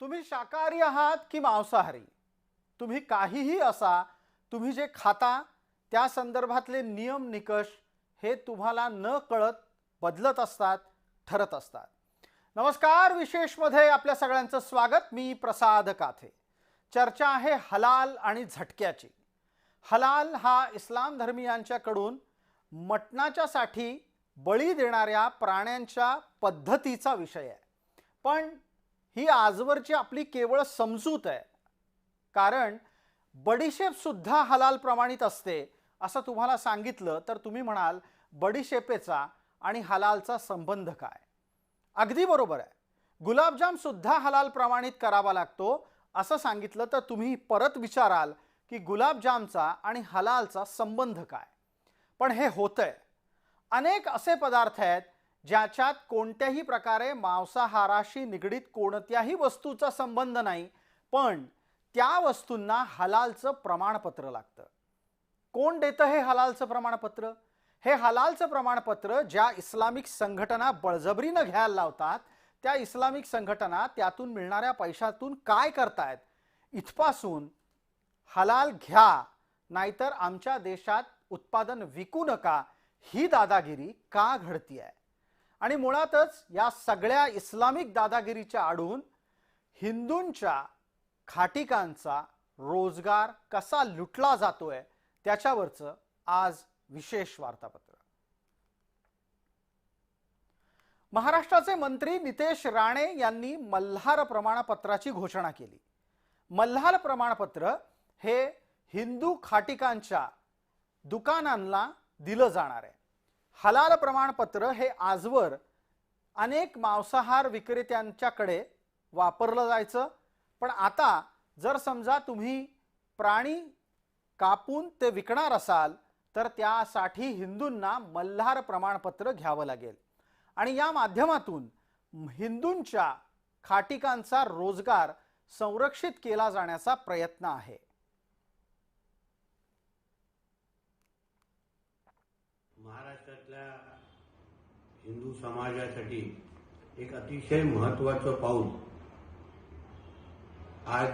तुम्ही शाकाहारी आहात की मांसाहारी, तुम्ही काहीही असा, तुम्ही जे खाता त्या संदर्भातले नियम निकष हे तुम्हाला न कळत बदलत असतात, ठरत असतात. नमस्कार, विशेषमध्ये आपल्या सगळ्यांचं स्वागत. मी प्रसाद काथे. चर्चा आहे हलाल आणि झटक्याची. हलाल हा इस्लाम धर्मीयांच्याकडून मटणाच्यासाठी बळी देणाऱ्या प्राण्यांच्या पद्धतीचा विषय आहे. पण ही आजवरची आपली केवळ समजूत आहे, कारण बडीशेप सुद्धा हलाल प्रमाणित असते असं तुम्हाला सांगितलं तर तुम्ही म्हणाल बडीशेपेचा आणि हलालचा संबंध काय? अगदी बरोबर आहे. गुलाबजाम सुद्धा हलाल प्रमाणित करावा लागतो असं सांगितलं तर तुम्ही परत विचाराल की गुलाबजामचा आणि हलालचा संबंध काय? पण हे होतंय. अनेक असे पदार्थ आहेत ज्याच्यात कोणत्याही प्रकारे मांसाहाराशी निगडित कोणत्याही वस्तूचा संबंध नाही, पण त्या वस्तूंना हलालचं प्रमाणपत्र लागतं. कोण देतं हे हलालचं प्रमाणपत्र? हे हलालचं प्रमाणपत्र ज्या इस्लामिक संघटना बळजबरीनं घ्यायला लावतात, त्या इस्लामिक संघटना त्यातून मिळणाऱ्या पैशातून काय करतायत इथपासून हलाल घ्या नाहीतर आमच्या देशात उत्पादन विकू नका ही दादागिरी का घडती आहे? आणि मुळातच या सगळ्या इस्लामिक दादागिरीच्या आडून हिंदूंच्या खाटिकांचा रोजगार कसा लुटला जातोय त्याच्यावरचं आज विशेष वार्तापत्र. महाराष्ट्राचे मंत्री नितेश राणे यांनी मल्हार प्रमाणपत्राची घोषणा केली. मल्हार प्रमाणपत्र हे हिंदू खाटिकांच्या दुकानांना दिलं जाणार आहे. हलाल प्रमाणपत्र हे आजवर अनेक मांसाहार विक्रेत्यांच्याकडे वापरलं जायचं, पण आता जर समजा तुम्ही प्राणी कापून ते विकणार असाल तर त्यासाठी हिंदूंना मल्हार प्रमाणपत्र घ्यावं लागेल आणि या माध्यमातून हिंदूंच्या खाटिकांचा रोजगार संरक्षित केला जाण्याचा प्रयत्न आहे. महाराष्ट्रातल्या हिंदू समाजासाठी एक अतिशय महत्त्वाचं पाऊल आज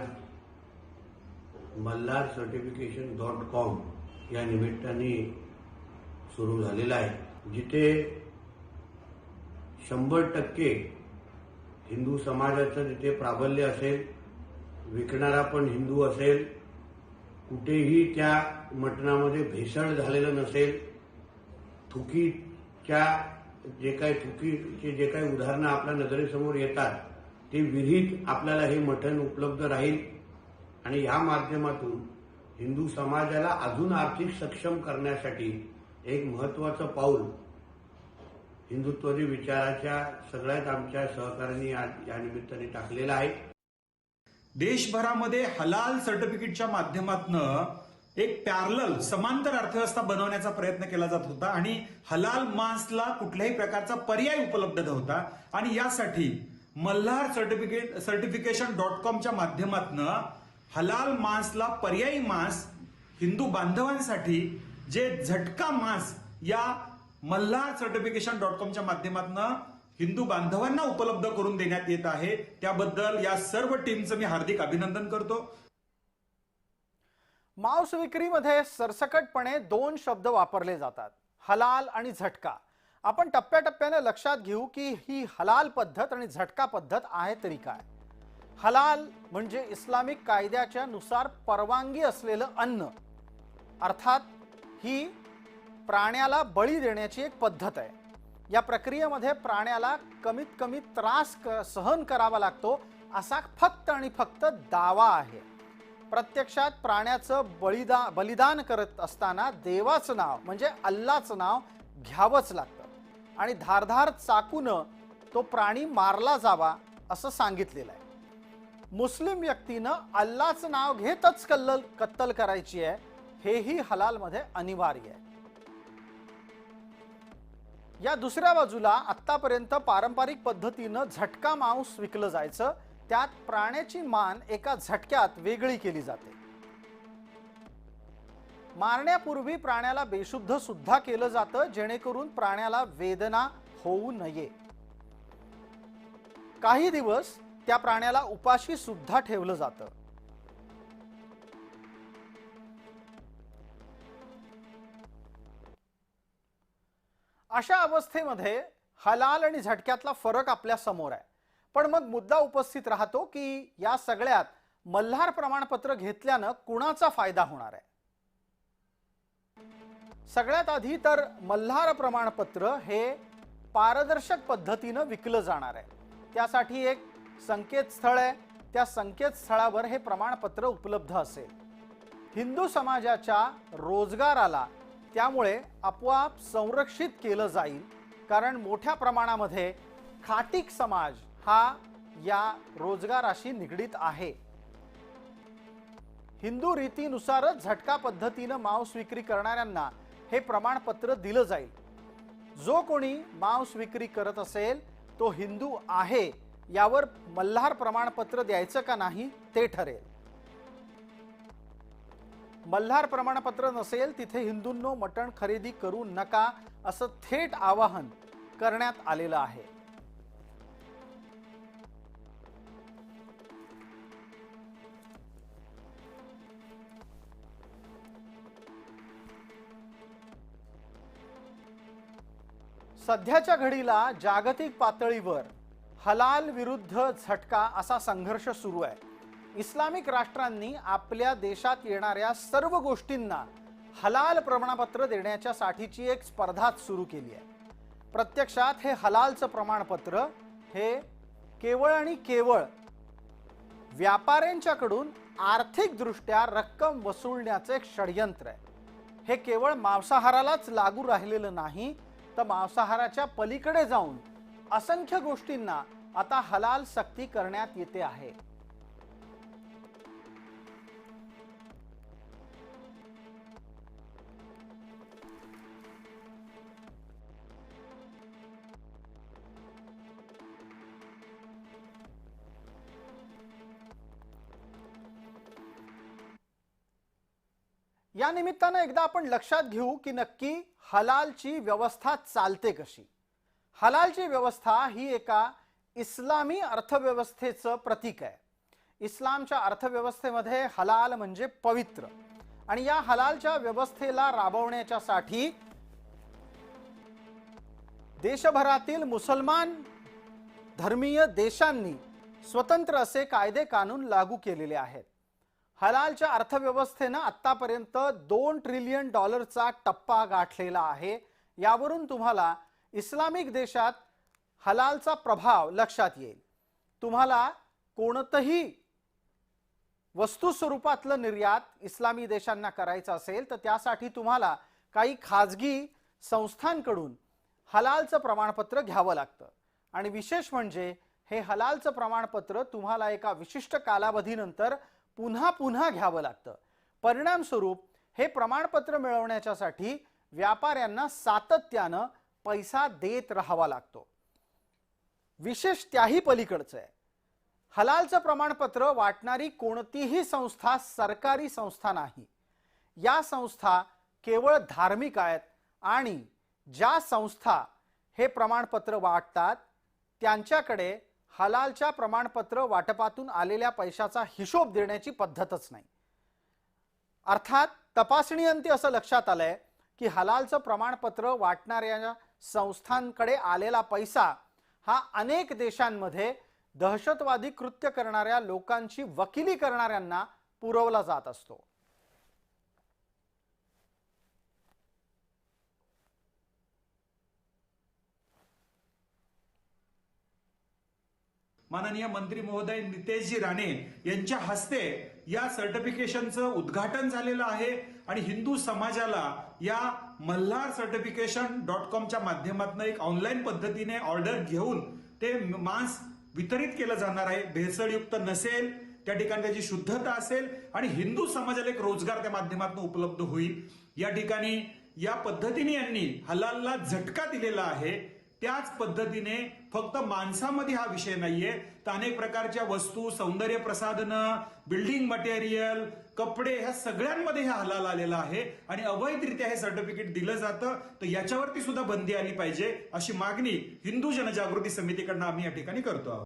mallarcertification.com या निमित्ताने सुरू झालेला आहे, जिथे 100% हिंदू समाजाचं तिथे प्राबल्य असेल, विकणारा पण हिंदू असेल, कुठेही त्या मटणामध्ये भेसळ झालेलं नसेल, थुकीचे जे काही उदाहरणं आपल्या नजरेसमोर येतात ते विहित आपल्याला हे मटण उपलब्ध राहील आणि या माध्यमातून हिंदू समाजाला अजून आर्थिक सक्षम करण्यासाठी एक महत्त्वाचं पाऊल हिंदुत्ववादी विचाराच्या सगळ्यात आमच्या सहकाऱ्यांनी या निमित्ताने टाकलेलं आहे. देशभरामध्ये हलाल सर्टिफिकेटच्या माध्यमातून एक पॅरलल समांतर अर्थव्यवस्था बनवण्याचा प्रयत्न केला जात होता आणि हलाल मांसला कुठल्याही प्रकारचा पर्याय उपलब्ध नव्हता आणि यासाठी मल्हार सर्टिफिकेशन.com च्या माध्यमातून हलाल मांसला पर्यायी मांस हिंदू बांधवांसाठी जे झटका मांस या मल्हार सर्टिफिकेशन.com च्या माध्यमातून हिंदू बांधवांना उपलब्ध करून देण्यात येत आहे. त्याबद्दल या सर्व टीमचं मी हार्दिक अभिनंदन करतो. मांस विक्रीमध्ये सरसकटपणे 2 शब्द वापरले जातात, हलाल आणि झटका. आपण टप्प्याटप्प्याने लक्षात घेऊ की ही हलाल पद्धत आणि झटका पद्धत आहे तरी काय. हलाल म्हणजे इस्लामिक कायद्याच्या नुसार परवानगी असलेलं अन्न, अर्थात ही प्राण्याला बळी देण्याची एक पद्धत आहे. या प्रक्रियेमध्ये प्राण्याला कमीत कमी त्रास सहन करावा लागतो असा फक्त आणि फक्त दावा आहे. प्रत्यक्षात प्राण्याचं बलिदान करत असताना देवाचं नाव म्हणजे अल्लाचं नाव घ्यावंच लागतं आणि धारधार चाकूनं तो प्राणी मारला जावा असं सांगितलेलं आहे. मुस्लिम व्यक्तीनं अल्लाचं नाव घेतच कत्तल करायची आहे, हेही हलालमध्ये अनिवार्य आहे. या दुसऱ्या बाजूला आत्तापर्यंत पारंपरिक पद्धतीनं झटका मांस विकलं जायचं. त्यात प्राण्याची मान एका झटक्यात वेगळी केली जाते. मारण्यापूर्वी प्राण्याला बेशुद्ध सुद्धा केलं जातं जेणेकरून प्राण्याला वेदना होऊ नये. काही दिवस त्या प्राण्याला उपाशी सुद्धा ठेवलं जातं. अशा अवस्थेमध्ये हलाल आणि झटक्यातला फरक आपल्या समोर आहे. पण मग मुद्दा उपस्थित राहतो की या सगळ्यात मल्हार प्रमाणपत्र घेतल्यानं कुणाचा फायदा होणार आहे. सगळ्यात आधी तर मल्हार प्रमाणपत्र हे पारदर्शक पद्धतीनं विकलं जाणार आहे. त्यासाठी एक संकेतस्थळ आहे. त्या संकेतस्थळावर हे प्रमाणपत्र उपलब्ध असेल. हिंदू समाजाच्या रोजगाराला त्यामुळे आपोआप संरक्षित केलं जाईल, कारण मोठ्या प्रमाणामध्ये खाटीक समाज हा या रोजगाराशी निगडीत आहे. हिंदू रीतीनुसारच झटका पद्धतीनं मांस विक्री करणाऱ्यांना हे प्रमाणपत्र दिलं जाईल. जो कोणी मांस विक्री करत असेल तो हिंदू आहे यावर मल्हार प्रमाणपत्र द्यायचं का नाही ते ठरेल. मल्हार प्रमाणपत्र नसेल तिथे हिंदूंनो मटण खरेदी करू नका असं थेट आवाहन करण्यात आलेलं आहे. सध्याच्या घडीला जागतिक पातळीवर हलाल विरुद्ध झटका असा संघर्ष सुरू आहे. इस्लामिक राष्ट्रांनी आपल्या देशात येणाऱ्या सर्व गोष्टींना हलाल प्रमाणपत्र देण्याच्या साठीची एक स्पर्धा सुरू केली आहे. प्रत्यक्षात हे हलालचं प्रमाणपत्र हे केवळ आणि केवळ व्यापाऱ्यांच्याकडून आर्थिकदृष्ट्या रक्कम वसूलण्याचं एक षडयंत्र आहे. हे केवळ मांसाहारालाच लागू राहिलेलं नाही, तर मांसाहाराच्या पलीकडे जाऊन असंख्य गोष्टींना आता हलाल सक्ती करण्यात येते आहे. या निमित्तानं एकदा आपण लक्षात घेऊ की नक्की हलालची व्यवस्था चालते कशी. हलालची व्यवस्था ही एका इस्लामी अर्थव्यवस्थेचं प्रतीक आहे. इस्लामच्या अर्थव्यवस्थेमध्ये हलाल म्हणजे पवित्र, आणि या हलालच्या व्यवस्थेला राबवण्याच्यासाठी देशभरातील मुसलमान धर्मीय देशांनी स्वतंत्र असे कायदे कानून लागू केलेले आहेत. हलालच्या अर्थव्यवस्थेनं आतापर्यंत $2 ट्रिलियन टप्पा गाठलेला आहे. यावरून तुम्हाला इस्लामिक देशात हलालचा प्रभाव लक्षात येईल. तुम्हाला कोणतंही वस्तू स्वरूपातलं निर्यात इस्लामी देशांना करायचं असेल तर त्यासाठी तुम्हाला काही खाजगी संस्थांकडून हलालचं प्रमाणपत्र घ्यावं लागतं. आणि विशेष म्हणजे हे हलालचं प्रमाणपत्र तुम्हाला एका विशिष्ट कालावधीनंतर पुन्हा पुन्हा घ्यावं लागतं. परिणामस्वरूप हे प्रमाणपत्र मिळवण्यासाठी व्यापाऱ्यांना सातत्यानं पैसा देत राहावा लागतो. विशेष त्याही पलीकडचं आहे, हलालचं प्रमाणपत्र वाटणारी कोणतीही संस्था सरकारी संस्था नाही. या संस्था केवळ धार्मिक आहेत, आणि ज्या संस्था हे प्रमाणपत्र वाटतात त्यांच्याकडे हलालच्या प्रमाणपत्र वाटपातून आलेल्या पैशाचा हिशोब देण्याची पद्धतच नाही. अर्थात तपासणीअंती असं लक्षात आलंय की हलालचं प्रमाणपत्र वाटणाऱ्या संस्थांकडे आलेला पैसा हा अनेक देशांमध्ये दहशतवादी कृत्य करणाऱ्या लोकांची वकिली करणाऱ्यांना पुरवला जात असतो. माननीय मंत्री महोदय नितेशजी राणे यांच्या हस्ते या सर्टिफिकेशनचं उद्घाटन झालेलं आहे, आणि हिंदू समाजाला या मल्हार certification.com माध्यमातून एक ऑनलाईन पद्धतीने ऑर्डर घेऊन ते मांस वितरित केलं जाणार आहे. भेसळयुक्त नसेल, त्या ठिकाणी त्याची शुद्धता असेल, आणि हिंदू समाजाला एक रोजगार त्या माध्यमातून उपलब्ध होईल. या ठिकाणी या पद्धतीने यांनी हलालला झटका दिलेला आहे. त्याच पद्धतीने फक्त मांसामध्ये हा विषय नाहीये, तर अनेक प्रकारच्या वस्तू, सौंदर्य प्रसाधनं, बिल्डिंग मटेरियल, कपडे, ह्या सगळ्यांमध्ये हा हलाल आलेला आहे, आणि अवैधरित्या हे सर्टिफिकेट दिलं जातं. तर याच्यावरती सुद्धा बंदी आली पाहिजे, अशी मागणी हिंदू जनजागृती समितीकडनं आम्ही या ठिकाणी करतो आहोत.